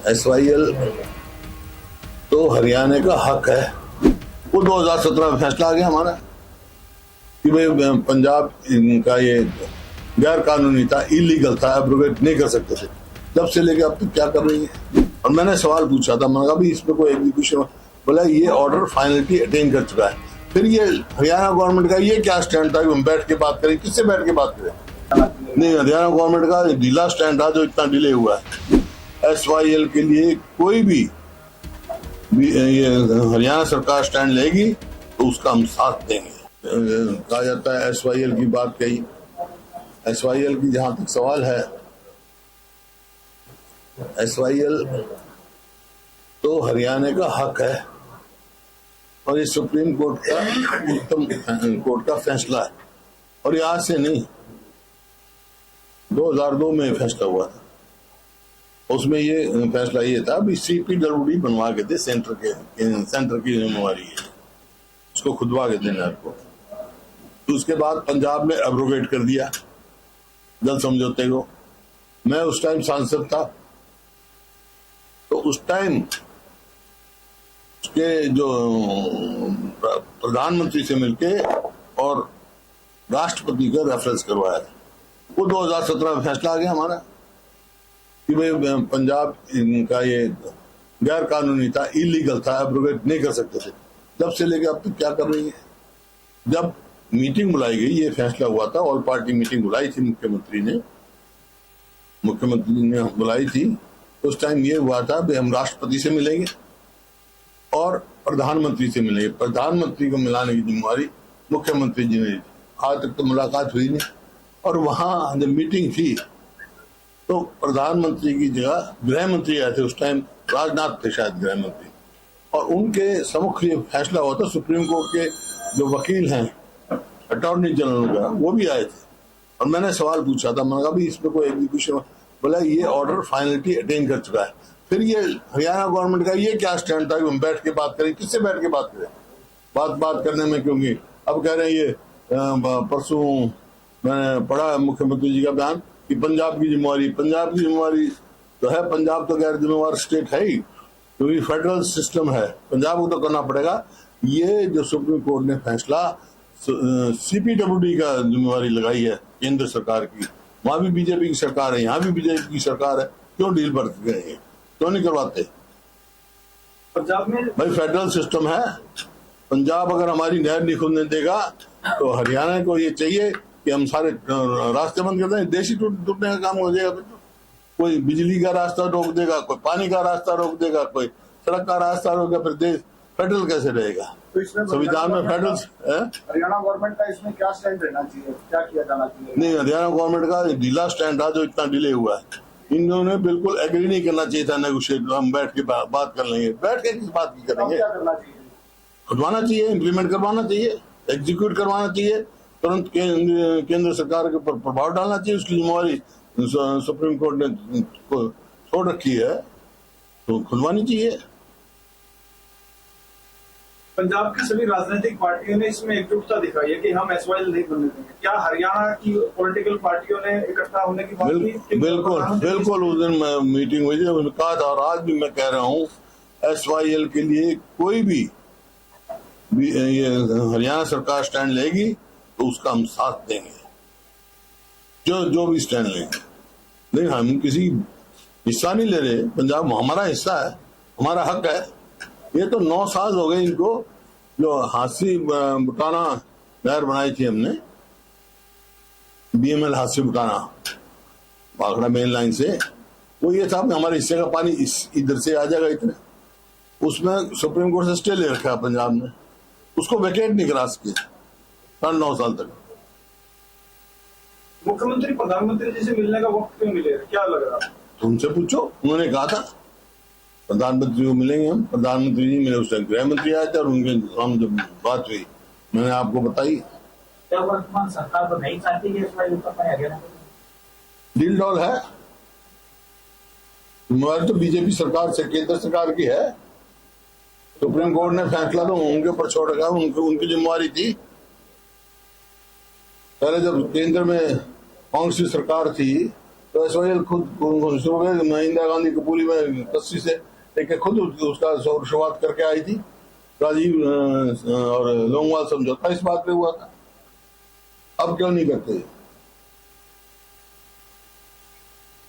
SYL तो हरियाणा का हक है। वो 2017 में फैसला आ गया हमारा कि भाई पंजाब का ये गैर कानूनी था, इलीगल था, एब्रोगेट नहीं कर सकते थे। जब से लेके अब तक क्या कर रही है। और मैंने सवाल पूछा था, मैंने कहा भाई इसमें कोई एग्जीक्यूशन, बोला ये ऑर्डर फाइनलिटी अटेन कर चुका है। फिर ये हरियाणा गवर्नमेंट का ये क्या स्टैंड था कि हम बैठ के बात करें? किससे बैठ के बात करें? नहीं, हरियाणा गवर्नमेंट का ढीला स्टैंड था जो इतना डिले हुआ है। SYL के लिए कोई भी ये हरियाणा सरकार स्टैंड लेगी तो उसका हम साथ देंगे। कहा जाता है SYL की बात कही। SYL की जहां तक सवाल है, SYL तो हरियाणा का हक है और ये सुप्रीम कोर्ट का उत्तम कोर्ट का फैसला है। और ये आज से नहीं, 2002 में फैसला हुआ था। उसमें ये फैसला ये था भी CPWD बनवा के दे, सेंटर की जिम्मेवारी है, उसको खुदवा के देना आपको। तो उसके बाद पंजाब ने एब्रोगेट कर दिया जल समझौते को। मैं उस टाइम सांसद था, तो उस टाइम उसके जो प्रधानमंत्री से मिलके और राष्ट्रपति का रेफरेंस करवाया। वो 2017 में फैसला आ गया हमारा कि भाई पंजाब का ये गैर कानूनी था, इलीगल था, एब्रोगेट नहीं कर सकते थे। जब से लेके अब तक क्या कर रही है। जब मीटिंग बुलाई गई, ये फैसला हुआ था, ऑल पार्टी मीटिंग बुलाई थी मुख्यमंत्री ने बुलाई थी। उस टाइम ये हुआ था कि हम राष्ट्रपति से मिलेंगे और प्रधानमंत्री से मिलेंगे। प्रधानमंत्री को मिलाने की जिम्मेवारी मुख्यमंत्री जी ने। आज तक तो मुलाकात हुई नहीं। और वहां जब मीटिंग थी तो प्रधानमंत्री की जगह गृह मंत्री आए थे। उस टाइम राजनाथ थे शायद गृह मंत्री, और उनके सम्मुख ये फैसला हुआ था। सुप्रीम कोर्ट के जो वकील हैं, अटॉर्नी जनरल का, वो भी आए थे। और मैंने सवाल पूछा था, मैंने कहा भाई इसमें कोई एग्जीक्यूशन, बोला ये ऑर्डर फाइनलिटी अटेन कर चुका है। फिर ये हरियाणा गवर्नमेंट का ये क्या स्टैंड था कि हम बैठ के बात करें? किससे बैठ के बात करें? बात करने में क्योंकि अब कह रहे हैं ये परसों मैंने पढ़ा मुख्यमंत्री जी का बयान कि पंजाब की जिम्मेवारी तो है। पंजाब तो गैर जिम्मेवार स्टेट है ही, क्योंकि फेडरल सिस्टम है। पंजाब को तो करना पड़ेगा। ये जो सुप्रीम कोर्ट ने फैसला CPWD का जिम्मेवारी लगाई है केंद्र सरकार की, वहां भी बीजेपी की सरकार है, यहाँ भी बीजेपी की सरकार है। क्यों डील बढ़ गए हैं? क्यों नहीं करवाते? पंजाब में भाई फेडरल सिस्टम है। पंजाब अगर हमारी नहर नहीं खुलने देगा तो हरियाणा को ये चाहिए कि हम सारे रास्ते बंद कर दें। देश ही टूटने का काम हो जाएगा। कोई बिजली का रास्ता रोक देगा, कोई पानी का रास्ता रोक देगा, कोई सड़क का रास्ता रोक देगा, फिर देश फेडरल कैसे रहेगा? तो संविधान में फेडरल हरियाणा गवर्नमेंट का इसमें क्या स्टैंड रहना चाहिए, क्या किया जाना चाहिए? नहीं, हरियाणा गवर्नमेंट का ढीला स्टैंड था जो इतना डिले हुआ है। इन्होंने बिल्कुल एग्री नहीं करना चाहिए था नेगोशिएट, हम बैठ के बात कर लेंगे। बैठ के किस बात की करेंगे? क्या करना चाहिए? खुदवाना चाहिए, इम्प्लीमेंट करवाना चाहिए, एग्जीक्यूट करवाना चाहिए, तुरंत केंद्र सरकार के ऊपर प्रभाव डालना चाहिए। उसकी जिम्मेवारी सुप्रीम कोर्ट ने छोड़ रखी है, तो खुदवानी चाहिए। पंजाब की सभी राजनीतिक पार्टियों ने इसमें एकजुटता दिखाई है कि हम SYL नहीं बनने देंगे। क्या हरियाणा की पॉलिटिकल पार्टियों ने इकट्ठा होने की बात की? बिल्कुल उस दिन मीटिंग हुई थी, उन्होंने कहा था, और आज भी मैं कह रहा हूँ SYL के लिए कोई भी ये हरियाणा सरकार स्टैंड लेगी तो उसका हम साथ देंगे, जो भी स्टैंड लेंगे। नहीं, हम किसी हिस्सा नहीं ले रहे। पंजाब हमारा हिस्सा है, हमारा हक है। ये तो 9 साल हो गए इनको। जो हाथी बुटाना नहर बनाई थी हमने, BML हाथी बुटाना भाखड़ा मेन लाइन से, वो ये था हमारे हिस्से का पानी इधर से आ जाएगा इतने। उसमें सुप्रीम कोर्ट से स्टे ले रखा पंजाब ने, उसको वेकेट नहीं करा सके 9 साल तक। मुख्यमंत्री प्रधानमंत्री जी से मिलने का वक्त क्यों मिले, क्या लग रहा है? तुमसे पूछो। उन्होंने कहा था प्रधानमंत्री को मिलेंगे हम। प्रधानमंत्री जी मेरे उस टाइम गृह मंत्री आए थे और उनके हम जब बात हुई मैंने आपको बताई। क्या वर्तमान सरकार तो नहीं चाहती कि SYL का हरियाणा डील डॉल है। जिम्मेवारी तो बीजेपी सरकार से, केंद्र सरकार की है। सुप्रीम कोर्ट ने फैसला तो उनके ऊपर छोड़ रखा, उनकी जिम्मेवारी थी। पहले जब केंद्र में कांग्रेस की सरकार थी तो एसवाईएल खुद शुरू में इंदिरा गांधी कपूरी में कस्सी से लेके खुद उसका शुरुआत करके आई थी। राजीव और लोंगवाल समझौता इस बात पे हुआ था। अब क्यों नहीं करते?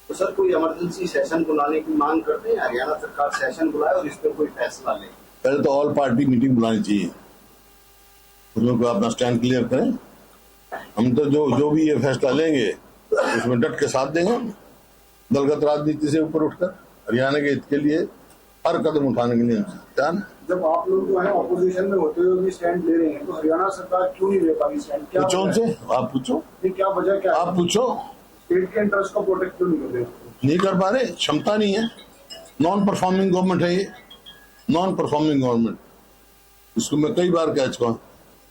तो सर कोई इमरजेंसी सेशन बुलाने की मांग करते हैं? हरियाणा सरकार सेशन बुलाए और इस पर कोई फैसला ले। पहले तो ऑल पार्टी मीटिंग बुलानी चाहिए, उसमें अपना स्टैंड क्लियर करें। हम तो जो भी ये फैसला लेंगे उसमें डट के साथ देंगे। दलगत राजनीति से ऊपर उठकर हरियाणा के हित के लिए हर कदम उठाने के लिए तैयार हैं। जब आप लोग जो है ऑपोजिशन में होते हुए भी स्टैंड ले रहे हैं तो हरियाणा सरकार क्यों नहीं ले पा रही स्टैंड? क्या पूछो उनसे, आप पूछो, ये क्या वजह क्या है? आप पूछो। स्टेट के इंटरेस्ट को प्रोटेक्ट क्यों नहीं कर रहे? नहीं कर पा रहे, क्षमता नहीं है। नॉन परफॉर्मिंग गवर्नमेंट है ये, नॉन परफॉर्मिंग गवर्नमेंट। इसको मैं कई बार कह चुका हूँ,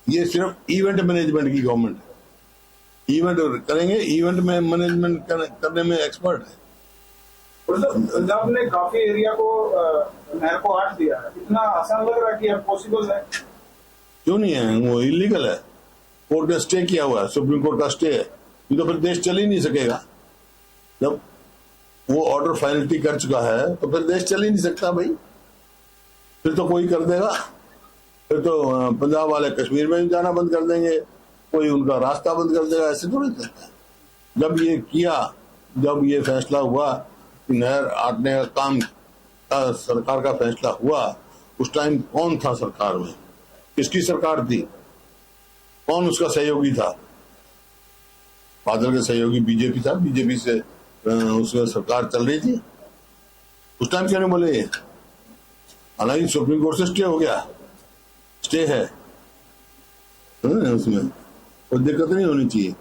ये सिर्फ इवेंट मैनेजमेंट की गवर्नमेंट है। इवेंट करेंगे, इवेंट में मैनेजमेंट करने में एक्सपर्ट है। पंजाब ने काफी एरिया को नहर को आट दिया है, इतना आसान लग रहा है कि अब पॉसिबल है? क्यों नहीं है? वो इलीगल है, कोर्ट ने स्टे किया हुआ है, सुप्रीम कोर्ट का स्टे है। ये तो फिर देश चल ही नहीं सकेगा। जब वो ऑर्डर फाइनलिटी कर चुका है तो फिर देश चल ही नहीं सकता भाई। फिर तो कोई कर देगा, फिर तो पंजाब वाले कश्मीर में जाना बंद कर देंगे, कोई उनका रास्ता बंद कर देगा। ऐसे थोड़ी चलता है। जब ये किया, जब ये फैसला हुआ कि नहर आटने का काम सरकार का फैसला हुआ, उस टाइम कौन था सरकार में? किसकी सरकार थी? कौन उसका सहयोगी था? बादल के सहयोगी बीजेपी था, बीजेपी से उसमें सरकार चल रही थी। उस टाइम क्या नहीं बोले? हालांकि सुप्रीम कोर्ट से स्टे हो गया, स्टे है उसमें कोई दिक्कत नहीं होनी चाहिए।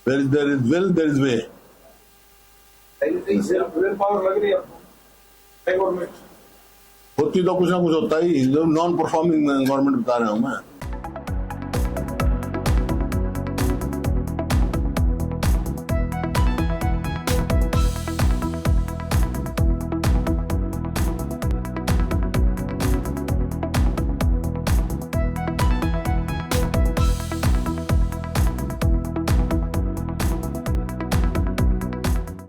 Where there is will, there is way। Will power लग रही है आपको? होती तो कुछ ना कुछ होता ही। जो नॉन परफॉर्मिंग गवर्नमेंट बता रहा हूं मैं।